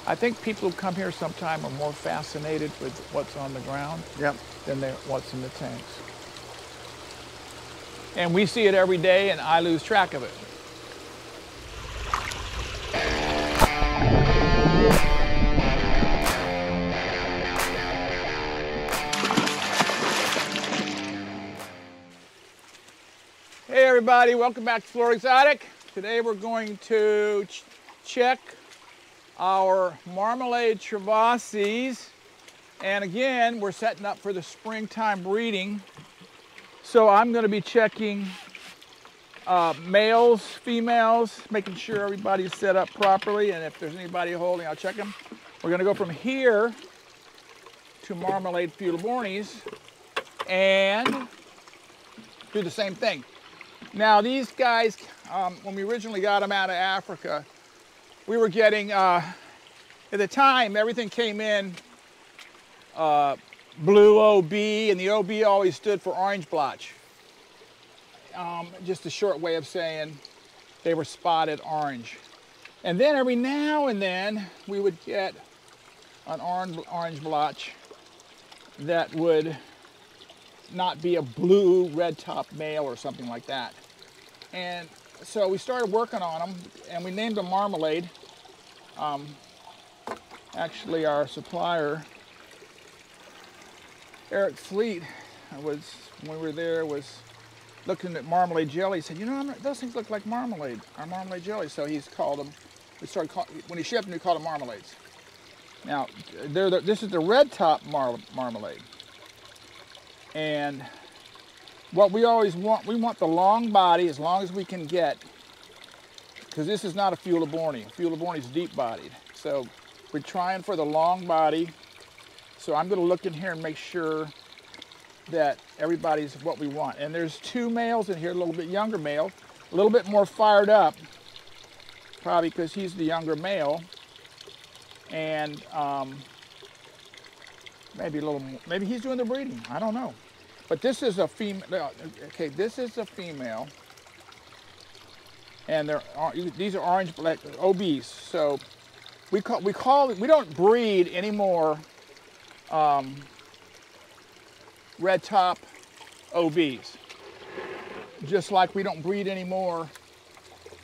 I think people who come here sometime are more fascinated with what's on the ground than what's in the tanks. And we see it every day, and I lose track of it. Hey everybody, welcome back to Florida Exotic. Today we're going to check our Marmalade Trewavasaes. And again, we're setting up for the springtime breeding. So I'm going to be checking males, females, making sure everybody's set up properly. And if there's anybody holding, I'll check them. We're going to go from here to Marmalade Fuellebornis and do the same thing. Now these guys, when we originally got them out of Africa, we were getting, at the time, everything came in blue OB, and the OB always stood for orange blotch. Just a short way of saying they were spotted orange. And then every now and then we would get an orange blotch that would not be a blue red top male or something like that. And so we started working on them, and we named them Marmalade. Actually, our supplier, Eric Fleet, when we were there, was looking at marmalade jelly. He said, you know, those things look like marmalade, our marmalade jelly. So he's called them, when he shipped them, we called them Marmalades. Now, this is the red top marmalade. And what we always want, we want the long body as long as we can get, because this is not a Fuelleborni. Fuelleborni is deep bodied. So we're trying for the long body. So I'm going to look in here and make sure that everybody's what we want. And there's two males in here, a little bit younger male, a little bit more fired up, probably because he's the younger male. And maybe a little more, maybe he's doing the breeding, I don't know. But this is a female, okay, this is a female. And these are orange black OBs. So we don't breed anymore red top OBs. Just like we don't breed anymore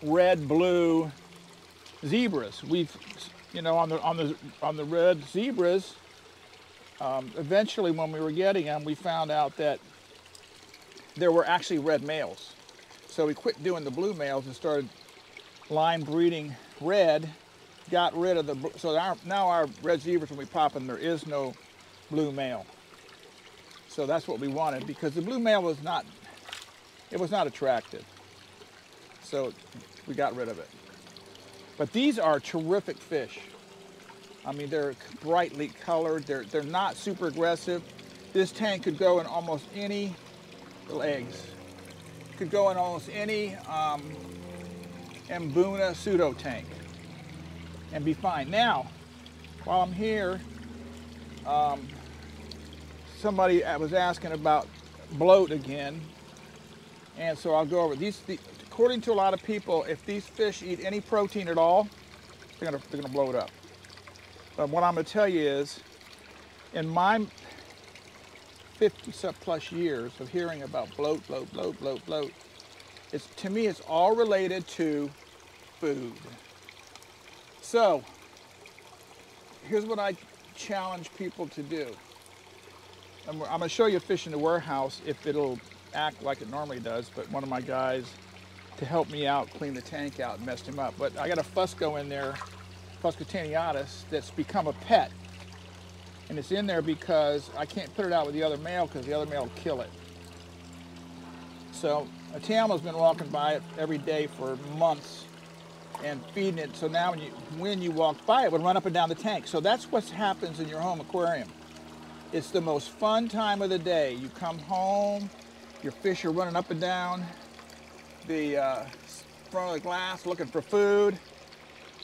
red blue zebras. We've, you know, on the red zebras, eventually when we were getting them, we found out that there were actually red males. So we quit doing the blue males and started line breeding red, got rid of the, so now our red zebras, when we pop them, there is no blue male. So that's what we wanted, because the blue male was not attractive. So we got rid of it. But these are terrific fish. I mean, they're brightly colored. They're not super aggressive. This tank could go in almost any little eggs. Could go in almost any Mbuna pseudo tank and be fine. Now, while I'm here, somebody was asking about bloat again, and so I'll go over these. According to a lot of people, if these fish eat any protein at all, they're gonna blow it up. But what I'm going to tell you is, in my 50+ years of hearing about bloat, to me it's all related to food. So, here's what I challenge people to do. I'm going to show you a fish in the warehouse if it'll act like it normally does, but one of my guys, to help me out, clean the tank out, messed him up. But I got a Fusco in there, Fusco taeniatus, that's become a pet. And it's in there because I can't put it out with the other male because the other male will kill it. So a Tamel's been walking by it every day for months and feeding it. So now when you walk by it, would run up and down the tank. So that's what happens in your home aquarium. It's the most fun time of the day. You come home, your fish are running up and down the front of the glass looking for food,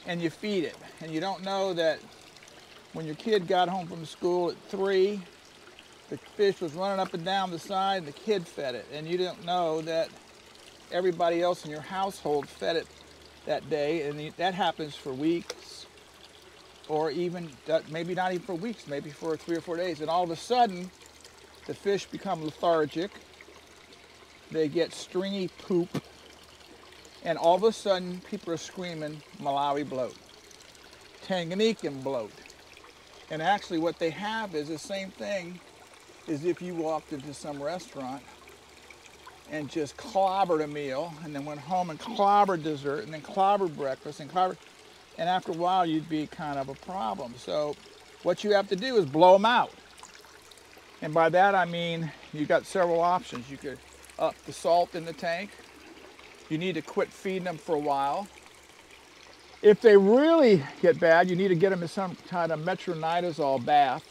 and you feed it. And you don't know that when your kid got home from school at 3, the fish was running up and down the side and the kid fed it. And you don't know that everybody else in your household fed it that day. And that happens for weeks or even maybe not even for weeks, maybe for 3 or 4 days. And all of a sudden, the fish become lethargic. They get stringy poop. And all of a sudden, people are screaming Malawi bloat, Tanganyikan bloat. And actually what they have is the same thing as if you walked into some restaurant and just clobbered a meal, and then went home and clobbered dessert, and then clobbered breakfast, and after a while you'd be kind of a problem. So what you have to do is blow them out. And by that I mean you got several options. You could up the salt in the tank. You need to quit feeding them for a while. If they really get bad, you need to get them in some kind of metronidazole bath.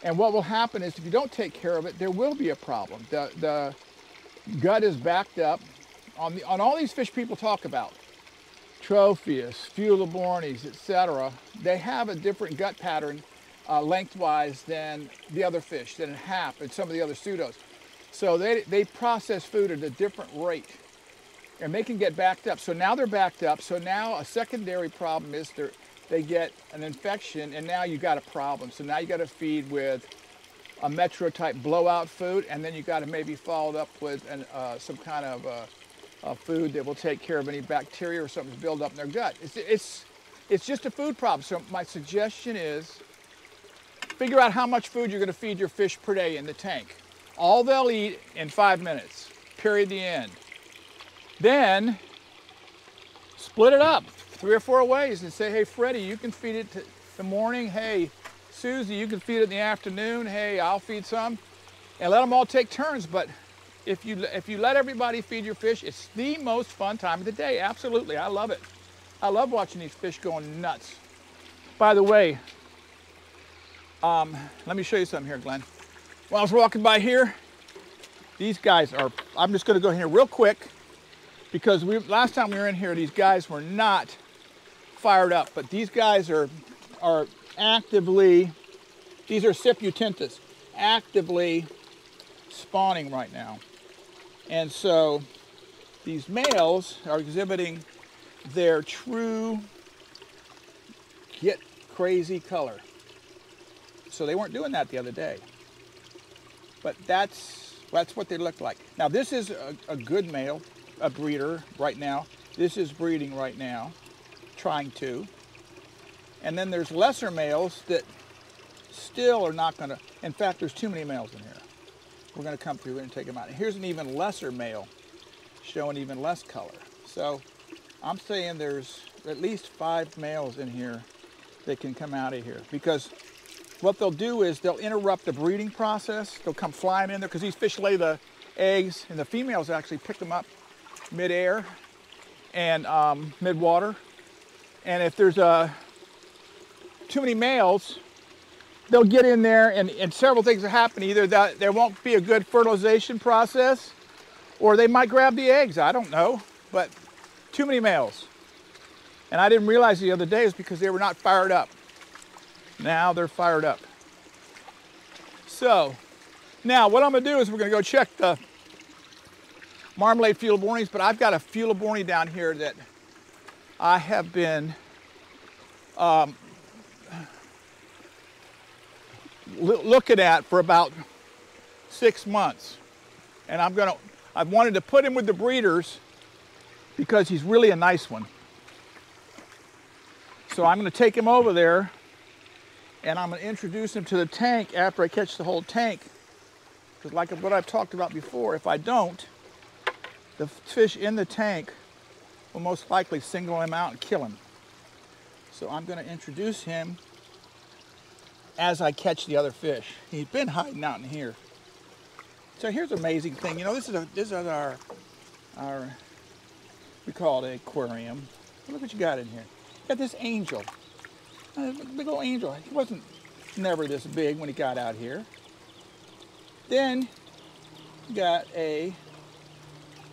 And what will happen is if you don't take care of it, there will be a problem. The gut is backed up on all these fish people talk about. Labeotropheus, Fuellebornis, etc. They have a different gut pattern lengthwise than the other fish, than hap and some of the other pseudos. So they process food at a different rate, and they can get backed up. So now they're backed up. So now a secondary problem is they get an infection, and now you got a problem. So now you got to feed with a metro type blowout food, and then you got to maybe follow it up with some kind of a food that will take care of any bacteria or something to build up in their gut. It's just a food problem. So my suggestion is figure out how much food you're going to feed your fish per day in the tank. All they'll eat in 5 minutes, period, the end. Then split it up 3 or 4 ways and say, hey, Freddie, you can feed it in the morning. Hey, Susie, you can feed it in the afternoon. Hey, I'll feed some. And let them all take turns. But if you let everybody feed your fish, it's the most fun time of the day. Absolutely, I love it. I love watching these fish going nuts. By the way, let me show you something here, Glenn. While I was walking by here, these guys are, I'm just gonna go here real quick, because last time we were in here, these guys were not fired up, but these guys are actively, these are Cichlids, actively spawning right now. And so these males are exhibiting their true get crazy color. So they weren't doing that the other day. But that's what they look like. Now this is a good male, a breeder right now. This is breeding right now, trying to. And then there's lesser males that still are not gonna, in fact, there's too many males in here. We're gonna come through and take them out. And here's an even lesser male showing even less color. So I'm saying there's at least 5 males in here that can come out of here, because what they'll do is they'll interrupt the breeding process. They'll come flying in there, because these fish lay the eggs, and the females actually pick them up mid-air and mid-water. And if there's too many males, they'll get in there, and several things will happen. Either that there won't be a good fertilization process, or they might grab the eggs. I don't know, but too many males. And I didn't realize the other day is because they were not fired up. Now they're fired up. So now what I'm gonna do is we're gonna go check the Marmalade Fuellebornis, but I've got a Fuelleborni down here that I have been looking at for about 6 months. And I've wanted to put him with the breeders because he's really a nice one. So I'm gonna take him over there, and I'm going to introduce him to the tank after I catch the whole tank. Because like what I've talked about before, if I don't, the fish in the tank will most likely single him out and kill him. So I'm going to introduce him as I catch the other fish. He's been hiding out in here. So here's an amazing thing. You know, this is our we call it an aquarium. Look what you got in here. You got this angel. Big old angel. He wasn't never this big when he got out here. Then you got a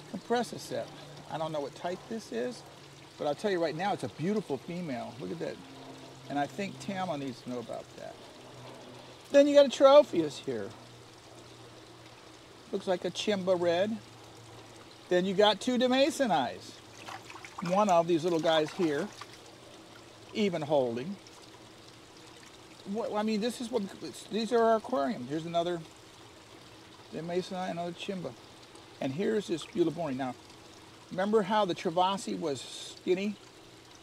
compressor. I don't know what type this is, but I'll tell you right now, it's a beautiful female. Look at that. And I think Tama needs to know about that. Then you got a Labeotropheus here. Looks like a Chimba red. Then you got 2 Damascene eyes. One of these little guys here, even holding. I mean, this is what, these are our aquariums. Here's another, the Masonite, another Chimba. And here's this Fuelleborni. Now, remember how the Trewavasae was skinny?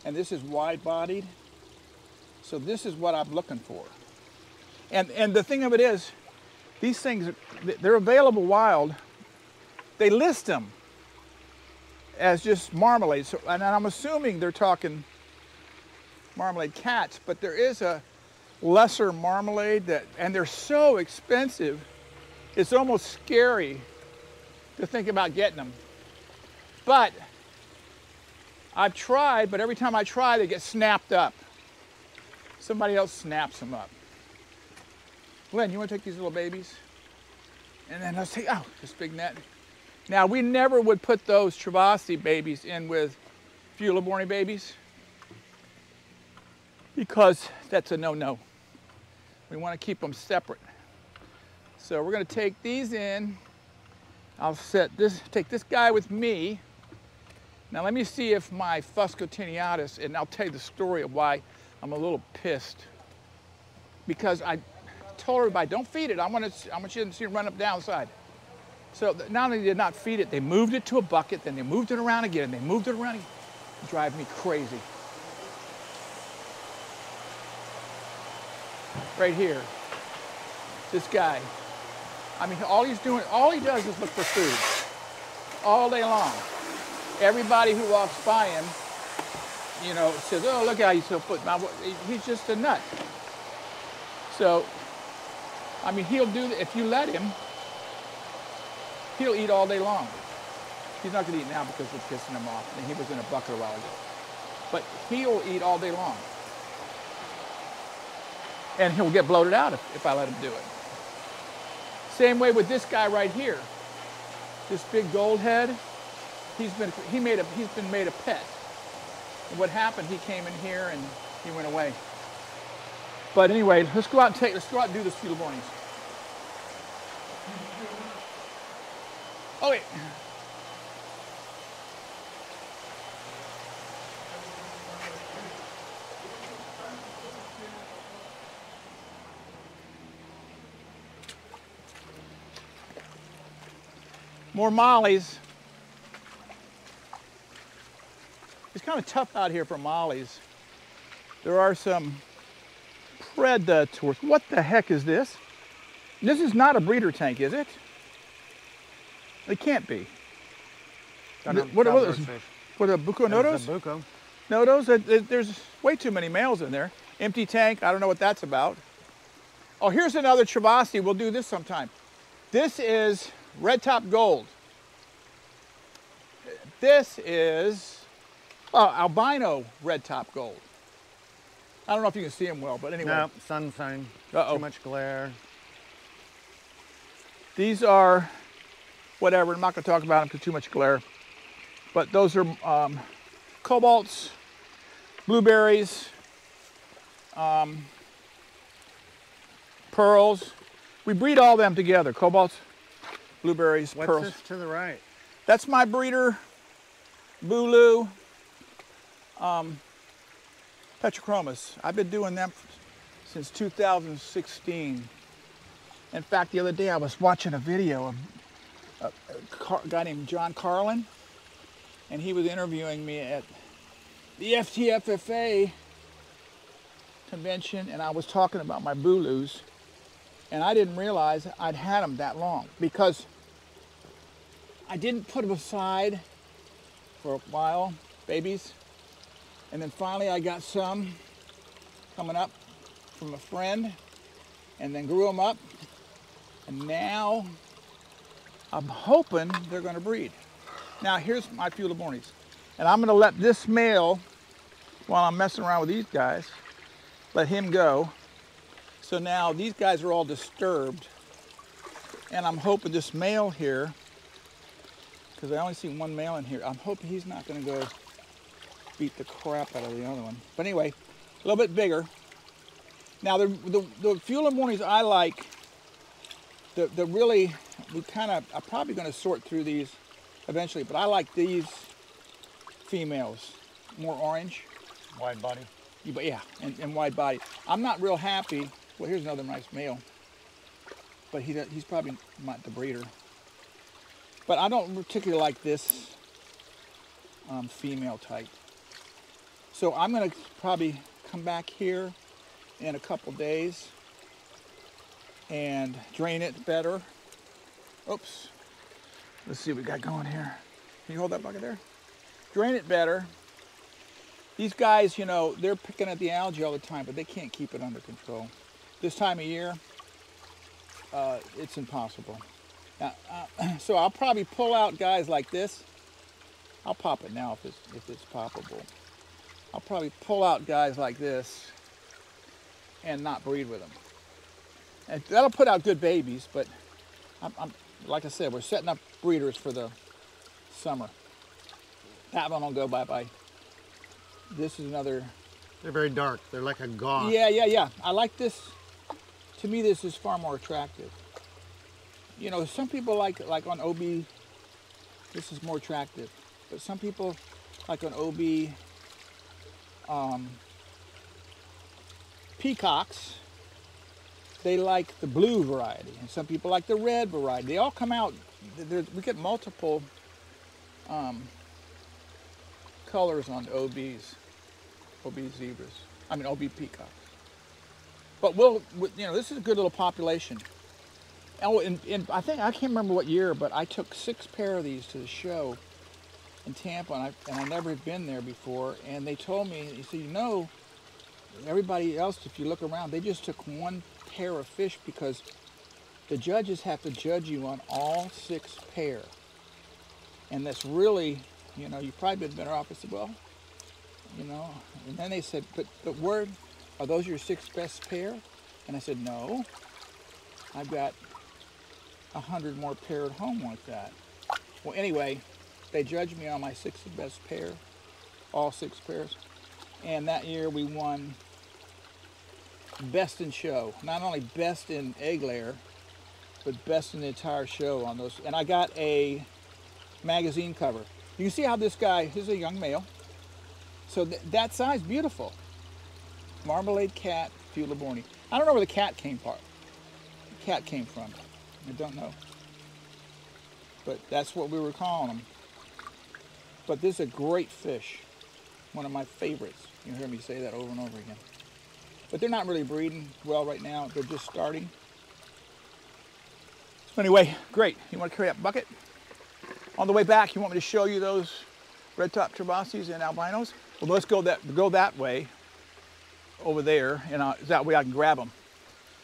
And this is wide-bodied? So this is what I'm looking for. And the thing of it is, these things, they're available wild. They list them as just marmalade. So, and I'm assuming they're talking marmalade cats, but there is a lesser marmalade that, and they're so expensive, it's almost scary to think about getting them. But I've tried, but every time I try, they get snapped up. Somebody else snaps them up. Glenn, you want to take these little babies? And then I'll say, oh, this big net. Now, we never would put those Trewavasae babies in with Fuelleborni babies because that's a no-no. We want to keep them separate. So we're going to take these in. I'll take this guy with me. Now let me see if my Fuscotineatus, and I'll tell you the story of why I'm a little pissed. Because I told everybody, don't feed it. I want you to see it run up downside. So not only did they not feed it, they moved it to a bucket, then they moved it around again, they moved it around again. It drives me crazy. Right here, this guy. I mean, all he does is look for food all day long. Everybody who walks by him, you know, says, oh, look how he's so put. He's just a nut. So, I mean, he'll do, if you let him, he'll eat all day long. He's not going to eat now because we're pissing him off, and he was in a bucket a while ago. But he'll eat all day long. And he'll get bloated out if I let him do it. Same way with this guy right here. This big gold head, he's been made a pet. And what happened, he came in here and he went away. But anyway, let's go out and do this Fuellebornis. Oh wait. More mollies. It's kind of tough out here for mollies. There are some predators. What the heck is this? This is not a breeder tank, is it? It can't be. What are those? What are buco nodos? Buco. Nodos? There's way too many males in there. Empty tank, I don't know what that's about. Oh, here's another Trewavasae. We'll do this sometime. This is red top gold. This is albino red top gold. I don't know if you can see them well, but anyway. No, sunshine. Uh-oh. Too much glare. These are whatever. I'm not going to talk about them because too much glare. But those are cobalts, blueberries, pearls. We breed all them together. Cobalts, blueberries, pearls. What's this to the right? That's my breeder, Bulu, Petrochromis. I've been doing them since 2016. In fact, the other day I was watching a video of a guy named John Carlin, and he was interviewing me at the FTFFA convention, and I was talking about my Bulus, and I didn't realize I'd had them that long because I didn't put them aside for a while, babies, and then finally I got some coming up from a friend, and then grew them up, and now I'm hoping they're going to breed. Now here's my Fuellebornis, and I'm going to let this male, while I'm messing around with these guys, let him go. So now these guys are all disturbed, and I'm hoping this male here, because I only see one male in here, I'm hoping he's not going to go beat the crap out of the other one. But anyway, a little bit bigger. Now the Fuellebornis I like, the really, I'm probably going to sort through these eventually, but I like these females, more orange. Wide body. But yeah, and wide body. I'm not real happy. Well, here's another nice male, but he's probably not the breeder. But I don't particularly like this female type. So I'm gonna probably come back here in a couple days and drain it better. Oops. Let's see what we got going here. Can you hold that bucket there? Drain it better. These guys, you know, they're picking at the algae all the time, but they can't keep it under control. This time of year, it's impossible. So I'll probably pull out guys like this. I'll pop it now if it's poppable. I'll probably pull out guys like this and not breed with them. And that'll put out good babies, but I'm like I said, we're setting up breeders for the summer. That one will go bye-bye. This is another. They're very dark. They're like a gauze. Yeah. I like this. To me, this is far more attractive. You know, some people like on OB, this is more attractive. But some people like on OB peacocks, they like the blue variety. And some people like the red variety. They all come out, we get multiple colors on OBs. OB zebras. I mean, OB peacocks. But you know, this is a good little population. Oh, and I think, I can't remember what year, but I took 6 pair of these to the show in Tampa, and I never had been there before. And they told me, you see, you know, everybody else, if you look around, they just took 1 pair of fish because the judges have to judge you on all 6 pair. And that's really, you know, you've probably been better off. I said, well, you know, and then they said, but where, are those your 6 best pair? And I said, no, I've got 100 more pair at home like that. Well, anyway, they judged me on my 6 best pair, all 6 pairs. And that year we won best in show. Not only best in egg layer, but best in the entire show on those. And I got a magazine cover. You can see how this guy, this is a young male. So that size, beautiful. Marmalade cat, Fuelleborni. I don't know where the cat came from. I don't know. But that's what we were calling them. But this is a great fish. One of my favorites. You'll hear me say that over and over again. But they're not really breeding well right now. They're just starting. So anyway, great. You want to carry that bucket? On the way back, you want me to show you those red-top Trewavasaes and albinos? Well, let's go that way, over there, and that way I can grab them.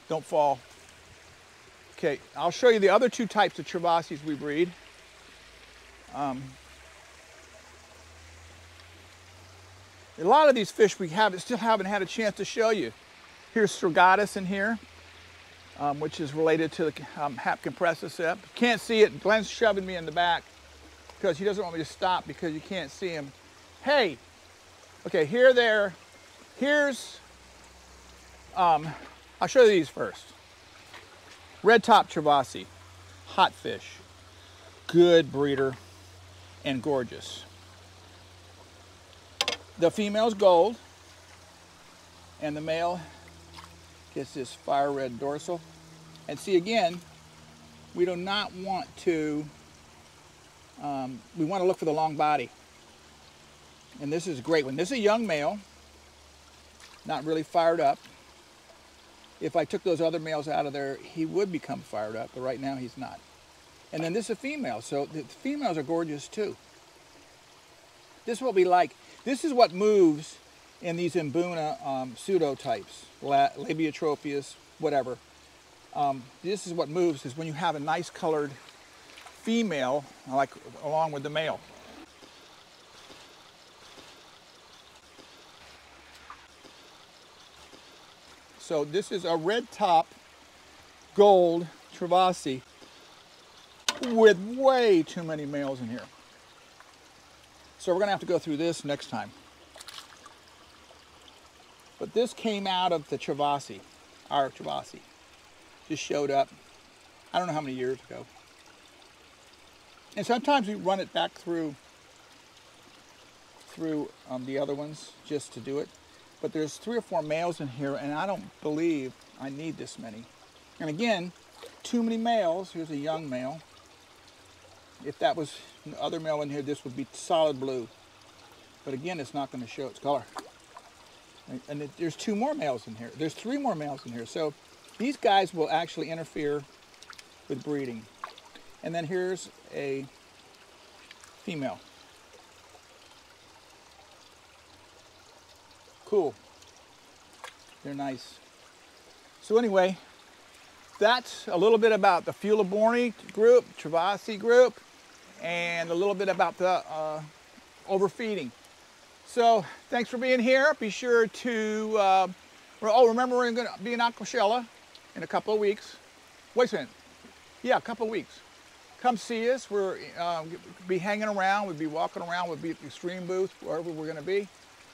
Don't fall. Okay, I'll show you the other 2 types of Trewavasaes we breed. A lot of these fish we still haven't had a chance to show you. Here's Strigatus in here, which is related to the Hap compressicep. Can't see it. Glenn's shoving me in the back because he doesn't want me to stop because you can't see him. Hey, okay, here's, I'll show you these first. Red top Trewavasae, hot fish, good breeder, and gorgeous. The female's gold, and the male gets this fire red dorsal. And see, again, we do not want to, we want to look for the long body. And this is a great one. This is a young male, not really fired up. If I took those other males out of there, he would become fired up, but right now he's not. And then this is a female, so the females are gorgeous too. This is what we like. This is what moves in these Mbuna pseudo-types, Labeotropheus, whatever. This is what moves, is when you have a nice colored female, like along with the male. So this is a red top gold Trewavasae with way too many males in here. So we're gonna have to go through this next time. But this came out of the Trewavasae, our Trewavasae. Just showed up, I don't know how many years ago. And sometimes we run it back through the other ones just to do it. but there's 3 or 4 males in here, and I don't believe I need this many. And again, too many males. Here's a young male. If that was the other male in here, this would be solid blue. But again, it's not going to show its color. And there's 2 more males in here. There's 3 more males in here. So these guys will actually interfere with breeding. And then here's a female. Cool. They're nice. So anyway, that's a little bit about the Fuelleborni group, Trewavasae group, and a little bit about the overfeeding. So thanks for being here. Be sure to, remember we're going to be in Aquashella in a couple of weeks. Wait a minute. Yeah, a couple of weeks. Come see us. We're be hanging around. We'll be walking around. We'll be at the Extreme booth, wherever we're going to be.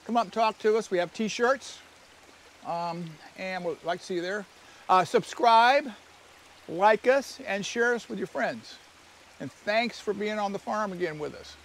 Come up and talk to us. We have t-shirts, and we'd like to see you there. Subscribe, like us, and share us with your friends. And thanks for being on the farm again with us.